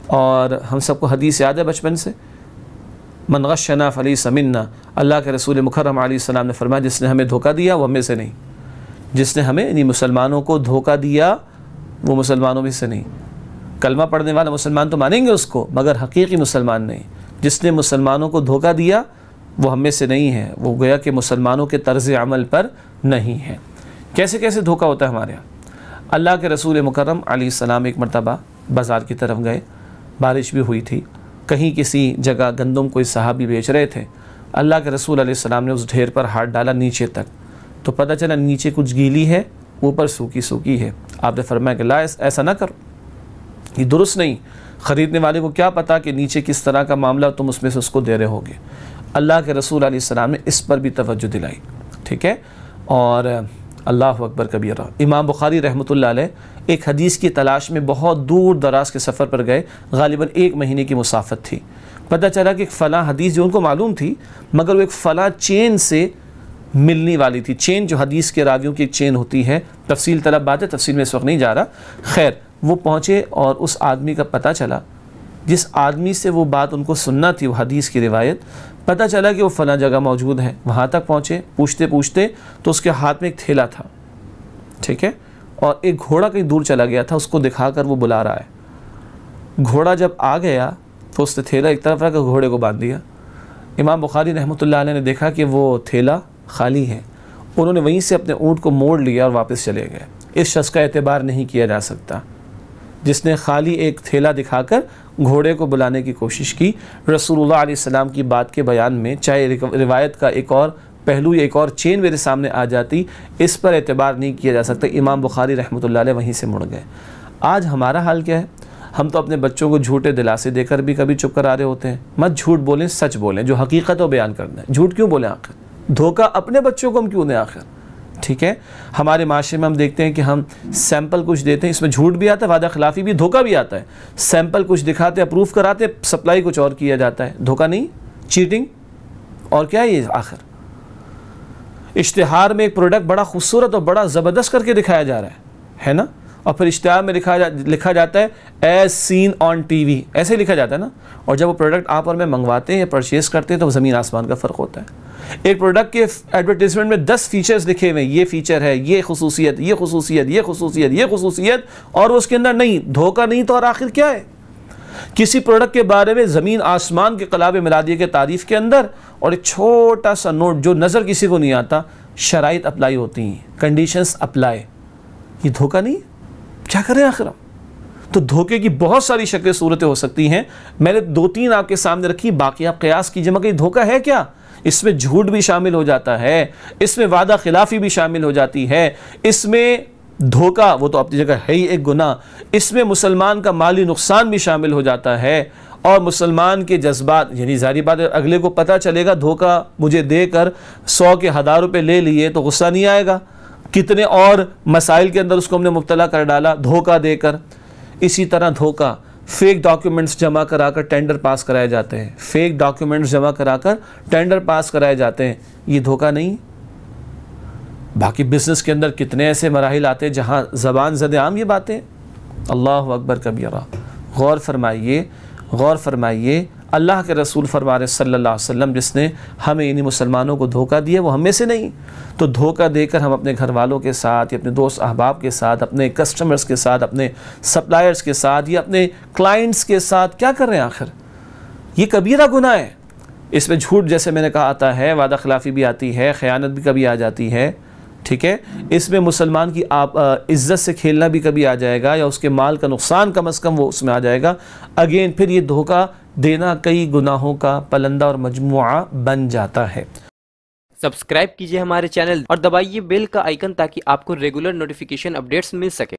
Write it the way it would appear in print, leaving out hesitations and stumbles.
اور ہم سب کو حدیث یاد ہے بچپن سے، من غشنا فلیس منا، اللہ کے رسول مکرم علیہ السلام نے فرمایا جس نے ہمیں دھوکہ دیا وہ ہمیں سے نہیں، جس نے ہمیں یعنی مسلمانوں کو دھوکہ دیا وہ مسلمانوں میں سے نہیں۔ کلمہ پڑھنے والا مسلمان تو مانیں گے اس کو، مگر حقیقی مسلمان نہیں۔ جس نے مسلمانوں کو دھوکہ دیا وہ ہم میں سے نہیں ہے، وہ گویا کہ مسلمانوں کے طرز عمل پر نہیں ہے۔ کیسے کیسے دھوکہ ہوتا ہے ہمارے یہاں؟ اللہ کے رسول مکرم علیہ السلام ایک مرتبہ بازار کی طرف گئے، بارش بھی ہوئی تھی، کہیں کسی جگہ گندم کوئی صحابی بیچ رہے تھے، اللہ کے رسول علیہ السلام نے اس ڈھیر پر ہاتھ ڈالا نیچے تک، تو پتہ چلا نیچے کچھ گیلی ہے اوپر سوکھی سوکھی ہے۔ آپ نے فرمایا کہ لا ایسا نہ کرو، یہ درست نہیں، خریدنے والے کو کیا پتا کہ نیچے کس طرح کا معاملہ تم اس میں سے اس کو دے رہے ہوگے۔ اللہ کے رسول علیہ السلام نے اس پر بھی توجہ دلائی، ٹھیک ہے۔ اور اللہ اکبر کبیرہ، امام بخاری رحمۃ اللہ علیہ ایک حدیث کی تلاش میں بہت دور دراز کے سفر پر گئے، غالباً 1 مہینے کی مسافت تھی۔ پتہ چلا کہ ایک فلاں حدیث جو ان کو معلوم تھی مگر وہ ایک فلاں چین سے ملنے والی تھی، چین جو حدیث کے راویوں کی ایک چین ہوتی ہے، تفصیل طلب بات ہے، تفصیل میں اس وقت نہیں جا رہا۔ خیر، وہ پہنچے اور اس آدمی کا پتہ چلا، جس آدمی سے وہ بات ان کو سننا تھی، وہ حدیث کی روایت، پتہ چلا کہ وہ فلاں جگہ موجود ہے۔ وہاں تک پہنچے، پوچھتے پوچھتے تو اس کے ہاتھ میں ایک تھیلا تھا، ٹھیک ہے، اور ایک گھوڑا کہیں دور چلا گیا تھا، اس کو دکھا کر وہ بلا رہا ہے۔ گھوڑا جب آ گیا تو اس نے تھیلا ایک طرف رکھ کر گھوڑے کو باندھ دیا۔ امام بخاری رحمۃ اللہ علیہ نے دیکھا کہ وہ تھیلا خالی ہے، انہوں نے وہیں سے اپنے اونٹ کو موڑ لیا اور واپس چلے گئے۔ اس شخص کا اعتبار نہیں کیا جا سکتا جس نے خالی ایک تھیلا دکھا کر گھوڑے کو بلانے کی کوشش کی۔ رسول اللہ علیہ السلام کی بات کے بیان میں چاہے روایت کا ایک اور پہلو یا ایک اور چین میرے سامنے آ جاتی، اس پر اعتبار نہیں کیا جا سکتا۔ امام بخاری رحمۃ اللہ علیہ وہیں سے مڑ گئے۔ آج ہمارا حال کیا ہے؟ ہم تو اپنے بچوں کو جھوٹے دلاسے دے کر بھی کبھی چپ کرا رہے ہوتے ہیں۔ مت جھوٹ بولیں، سچ بولیں، جو حقیقت ہو بیان کرنا ہے۔ جھوٹ کیوں بولیں آخر؟ دھوکہ اپنے بچوں کو ہم کیوں دیں آخر؟ ٹھیک ہے، ہمارے معاشرے میں ہم دیکھتے ہیں کہ ہم سیمپل کچھ دیتے ہیں، اس میں جھوٹ بھی آتا ہے، وعدہ خلافی بھی، دھوکہ بھی آتا ہے۔ سیمپل کچھ دکھاتے ہیں، اپروو کراتے ہیں، سپلائی کچھ اور کیا جاتا ہے۔ دھوکہ نہیں، چیٹنگ، اور کیا ہے یہ آخر؟ اشتہار میں ایک پروڈکٹ بڑا خوبصورت اور بڑا زبردست کر کے دکھایا جا رہا ہے نا، اور پھر اشتہار میں لکھا جاتا ہے as seen on T V, ایسے ہی لکھا جاتا ہے نا، اور جب وہ پروڈکٹ آپ اور میں منگواتے ہیں یا پرچیز کرتے ہیں تو زمین آسمان کا فرق ہوتا ہے۔ ایک پروڈکٹ کے ایڈورٹیزمنٹ میں 10 فیچرز لکھے ہوئے ہیں، یہ فیچر ہے، یہ خصوصیت، یہ خصوصیت، یہ خصوصیت، یہ خصوصیت، اور اس کے اندر نہیں، دھوکہ نہیں تو اور آخر کیا ہے؟ کسی پروڈکٹ کے بارے میں زمین آسمان کے قلابے ملا دیے کے تعریف کے اندر، اور ایک چھوٹا سا نوٹ جو نظر کسی کو نہیں آتا، شرائط اپلائی ہوتی ہیں، کنڈیشنز اپلائی۔ یہ دھوکہ نہیں؟ کیا کریں آخر ہم؟ تو دھوکے کی بہت ساری شکلیں صورتیں ہو سکتی ہیں، میں نے 2-3 آپ کے سامنے رکھی، باقی آپ قیاس کیجئے، مگر یہ دھوکہ ہے کیا؟ اس میں جھوٹ بھی شامل ہو جاتا ہے، اس میں وعدہ خلافی بھی شامل ہو جاتی ہے، اس میں دھوکہ وہ تو اپنی جگہ ہے ہی ایک گناہ، اس میں مسلمان کا مالی نقصان بھی شامل ہو جاتا ہے، اور مسلمان کے جذبات، یعنی ظاہری بات ہے اگلے کو پتہ چلے گا دھوکہ مجھے دے کر 100 کے 1000 روپے لے لیے تو غصہ نہیں آئے گا؟ کتنے اور مسائل کے اندر اس کو ہم نے مبتلا کر ڈالا دھوکہ دے کر۔ اسی طرح دھوکہ، فیک ڈاکیومنٹس جمع کرا کر ٹینڈر پاس کرائے جاتے ہیں، فیک ڈاکیومنٹس جمع کرا کر ٹینڈر پاس کرائے جاتے ہیں، یہ دھوکہ نہیں؟ باقی بزنس کے اندر کتنے ایسے مراحل آتے ہیں جہاں زبان زد عام یہ باتیں۔ اللہ اکبر کبیرہ، غور فرمائیے، غور فرمائیے، اللہ کے رسول فرما رہے صلی اللہ علیہ وسلم جس نے ہمیں انہی مسلمانوں کو دھوکہ دیا وہ ہم میں سے نہیں۔ تو دھوکہ دے کر ہم اپنے گھر والوں کے ساتھ یا اپنے دوست احباب کے ساتھ، اپنے کسٹمرز کے ساتھ، اپنے سپلائرز کے ساتھ یا اپنے کلائنٹس کے ساتھ کیا کر رہے ہیں آخر؟ یہ کبیرہ گناہ ہے۔ اس میں جھوٹ جیسے میں نے کہا آتا ہے، وعدہ خلافی بھی آتی ہے، خیانت بھی کبھی آ جاتی ہے، ٹھیک ہے، اس میں مسلمان کی عزت سے کھیلنا بھی کبھی آ جائے گا، یا اس کے مال کا نقصان کم از کم وہ اس میں آ جائے گا۔ اگین پھر یہ دھوکہ دینا کئی گناہوں کا پلندہ اور مجموعہ بن جاتا ہے۔ سبسکرائب کیجئے ہمارے چینل اور دبائیے بیل کا آئیکن تاکہ آپ کو ریگولر نوٹیفیکیشن اپڈیٹس مل سکے۔